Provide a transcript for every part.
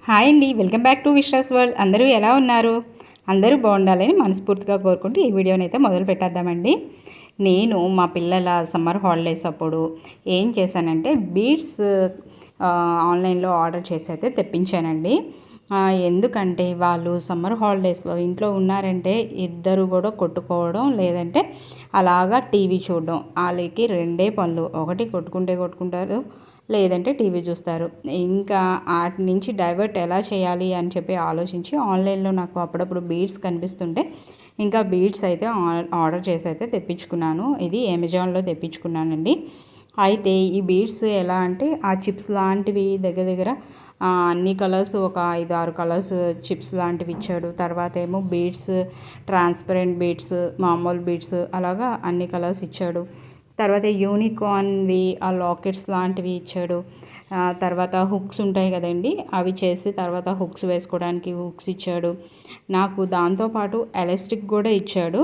Hi అండి, welcome back to Vishwas world. అందరూ ఎలా ఉన్నారు? అందరూ బాగుండాలని మనస్ఫూర్తిగా కోరుకుంటూ ఈ వీడియోని అయితే మొదలు పెట్టేద్దామండి. నేను మా పిల్లల సమ్మర్ హాలిడేస్ అప్పుడు ఏం చేశానంటే బీడ్స్ ఆన్లైన్లో ఆర్డర్ చేసి అయితే తెప్పించానండి. ఎందుకంటే వాళ్ళు సమ్మర్ హాలిడేస్లో ఇంట్లో ఉన్నారంటే ఇద్దరు కూడా కొట్టుకోవడం, లేదంటే అలాగా టీవీ చూడడం. వాళ్ళకి రెండే పనులు, ఒకటి కొట్టుకుంటారు, లేదంటే టీవీ చూస్తారు. ఇంకా వాటి నుంచి డైవర్ట్ ఎలా చేయాలి అని చెప్పి ఆలోచించి ఆన్లైన్లో నాకు అప్పుడప్పుడు బీడ్స్ కనిపిస్తుంటే ఇంకా బీడ్స్ అయితే ఆర్డర్ చేసి అయితే తెప్పించుకున్నాను. ఇది అమెజాన్లో తెప్పించుకున్నానండి. అయితే ఈ బీడ్స్ ఎలా అంటే ఆ చిప్స్ లాంటివి దగ్గర దగ్గర అన్ని కలర్స్ ఒక 5-6 కలర్స్ చిప్స్ లాంటివి ఇచ్చాడు. తర్వాత ఏమో బీడ్స్, ట్రాన్స్పరెంట్ బీడ్స్, మామూలు బీడ్స్, అలాగా అన్ని కలర్స్ ఇచ్చాడు. తర్వాత యూనికార్న్వి ఆ లాకెట్స్ లాంటివి ఇచ్చాడు. తర్వాత హుక్స్ ఉంటాయి కదండి, అవి చేసి తర్వాత హుక్స్ వేసుకోవడానికి హుక్స్ ఇచ్చాడు. నాకు దాంతోపాటు ఎలాస్టిక్ కూడా ఇచ్చాడు.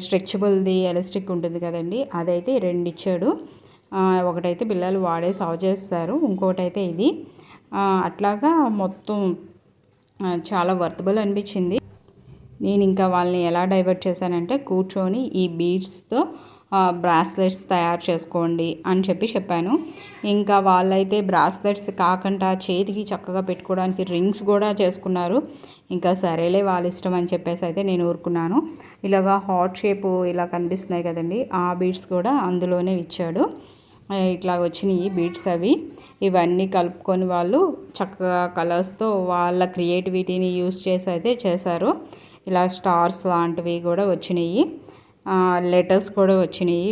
స్ట్రెచబుల్ది ఎలాస్టిక్ ఉంటుంది కదండి, అదైతే 2 ఇచ్చాడు. ఒకటైతే పిల్లలు వాడే సాగు చేస్తారు, ఇంకోటైతే ఇది. అట్లాగా మొత్తం చాలా వర్తబుల్ అనిపించింది. నేను ఇంకా వాళ్ళని ఎలా డైవర్ట్ చేశానంటే కూర్చొని ఈ బీడ్స్తో బ్రాస్లెట్స్ తయారు చేసుకోండి అని చెప్పాను. ఇంకా వాళ్ళైతే బ్రాస్లెట్స్ కాకుండా చేతికి చక్కగా పెట్టుకోవడానికి రింగ్స్ కూడా చేసుకున్నారు. ఇంకా సరేలే వాళ్ళ ఇష్టం అని చెప్పేసి అయితే నేను ఊరుకున్నాను. ఇలాగా హార్ట్ షేపు ఇలా కనిపిస్తున్నాయి కదండి, ఆ బీడ్స్ కూడా అందులోనే ఇచ్చాడు. ఇట్లా వచ్చినాయి బీడ్స్ అవి. ఇవన్నీ కలుపుకొని వాళ్ళు చక్కగా కలర్స్తో వాళ్ళ క్రియేటివిటీని యూస్ చేసి అయితే చేశారు. ఇలా స్టార్స్ లాంటివి కూడా వచ్చినాయి. లెటర్స్ కూడా వచ్చినాయి.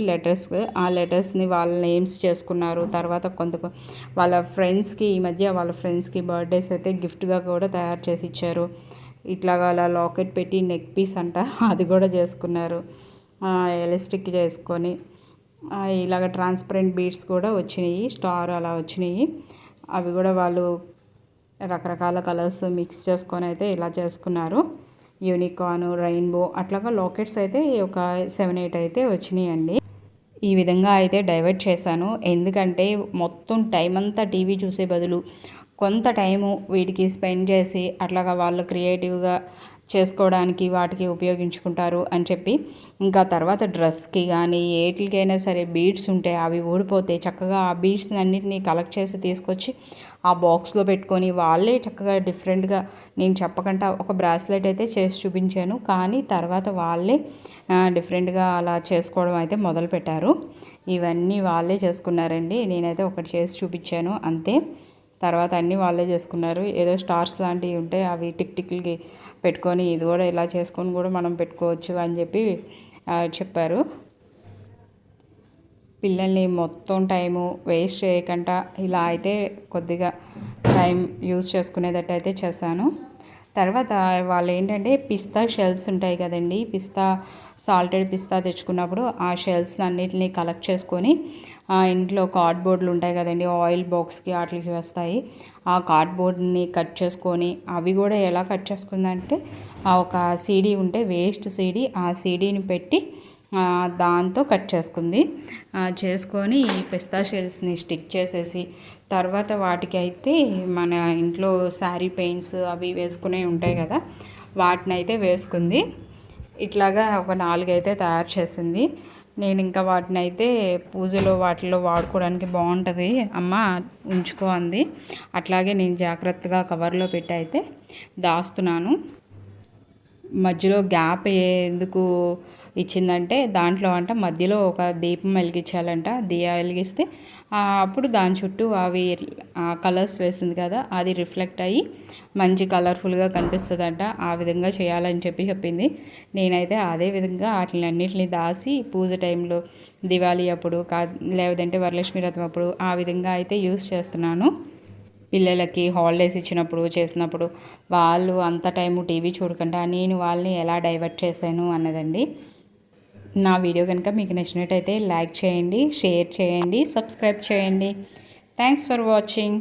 ఆ లెటర్స్ని వాళ్ళ నేమ్స్ చేసుకున్నారు. తర్వాత వాళ్ళ ఫ్రెండ్స్కి ఈ మధ్య వాళ్ళ ఫ్రెండ్స్కి బర్త్డేస్ అయితే గిఫ్ట్గా కూడా తయారు చేసి ఇచ్చారు. ఇట్లాగా అలా లాకెట్ పెట్టి నెక్ పీస్ అంట అది కూడా చేసుకున్నారు. ఎలాస్టిక్ చేసుకొని ఇలాగ ట్రాన్స్పరెంట్ బీడ్స్ కూడా వచ్చినాయి, స్టార్ అలా వచ్చినాయి. అవి కూడా వాళ్ళు రకరకాల కలర్స్ మిక్స్ చేసుకొని అయితే ఇలా చేసుకున్నారు. యూనికార్న్, రెయిన్బో అట్లాగా లాకెట్స్ అయితే ఒక 7-8 అయితే వచ్చినాయండి. ఈ విధంగా అయితే డైవర్ట్ చేశాను. ఎందుకంటే మొత్తం టైం అంతా టీవీ చూసే బదులు కొంత టైము వీటికి స్పెండ్ చేసి అట్లాగా వాళ్ళు క్రియేటివ్గా చేసుకోవడానికి వాటికి ఉపయోగించుకుంటారు అని చెప్పి, ఇంకా తర్వాత డ్రెస్కి కానీ ఏటికైనా సరే బీడ్స్ ఉంటే అవి ఊడిపోతే చక్కగా ఆ బీడ్స్ని అన్నింటినీ కలెక్ట్ చేసి తీసుకొచ్చి ఆ బాక్స్లో పెట్టుకొని వాళ్ళే చక్కగా డిఫరెంట్గా, నేను చెప్పకుండా ఒక బ్రాస్లెట్ అయితే చేసి చూపించాను, కానీ తర్వాత వాళ్ళే డిఫరెంట్గా అలా చేసుకోవడం అయితే మొదలుపెట్టారు. ఇవన్నీ వాళ్ళే చేసుకున్నారండి. నేనైతే ఒకటి చేసి చూపించాను అంతే. తర్వాత అన్నీ వాళ్ళే చేసుకున్నారు. ఏదో స్టార్స్ లాంటివి ఉంటే అవి టిక్లకి పెట్టుకొని ఇది కూడా ఇలా చేసుకొని కూడా మనం పెట్టుకోవచ్చు అని చెప్పారు. పిల్లల్ని మొత్తం టైము వేస్ట్ చేయకుండా ఇలా అయితే కొద్దిగా టైం యూజ్ చేసుకునేటట్టు అయితే చేశాను. తర్వాత వాళ్ళు ఏంటంటే పిస్తా షెల్స్ ఉంటాయి కదండి, సాల్టెడ్ పిస్తా తెచ్చుకున్నప్పుడు ఆ షెల్స్ అన్నిటిని కలెక్ట్ చేసుకొని ఇంట్లో కార్డ్బోర్డ్లు ఉంటాయి కదండి, ఆయిల్ బాక్స్కి వాటికి వస్తాయి. ఆ కార్డ్బోర్డ్ని కట్ చేసుకొని అవి కూడా ఎలా కట్ చేసుకుందంటే ఒక సీడీ ఉంటే వేస్ట్ సీడీ, ఆ సీడీని పెట్టి దాంతో కట్ చేసుకొని ఈ పిస్తా షెల్స్ని స్టిక్ చేసేసి తర్వాత వాటికి అయితే మన ఇంట్లో శారీ పెయింట్స్ అవి వేసుకునే ఉంటాయి కదా, వాటిని అయితే వేసుకుంది. ఇట్లాగా ఒక 4 అయితే తయారు చేసింది. నేను ఇంకా వాటిని అయితే పూజలో వాటిలో వాడుకోవడానికి బాగుంటుంది అమ్మ, ఉంచుకో అంది. అట్లాగే నేను జాగ్రత్తగా కవర్లో పెట్టి అయితే దాస్తున్నాను. మధ్యలో గ్యాప్ ఎందుకు ఇచ్చిందంటే దాంట్లో మధ్యలో ఒక దీపం వెలిగించాలంట. దియా వెలిగిస్తే అప్పుడు దాని చుట్టూ అవి కలర్స్ వేసింది కదా, అది రిఫ్లెక్ట్ అయ్యి మంచి కలర్ఫుల్గా కనిపిస్తుందంట. ఆ విధంగా చేయాలని చెప్పింది. నేనైతే అదే విధంగా వాటిని అన్నింటినీ దాసి పూజ టైంలో దివాళీ అప్పుడు లేదంటే వరలక్ష్మి వ్రతం అప్పుడు ఆ విధంగా అయితే యూస్ చేస్తున్నాను. పిల్లలకి హాలిడేస్ చేసినప్పుడు వాళ్ళు అంత టైము టీవీ చూడకుండా నేను వాళ్ళని ఎలా డైవర్ట్ చేశాను అన్నదండి. నా వీడియో కనుక మీకు నచ్చినట్టయితే లైక్ చేయండి, షేర్ చేయండి, సబ్స్క్రైబ్ చేయండి. Thanks for watching.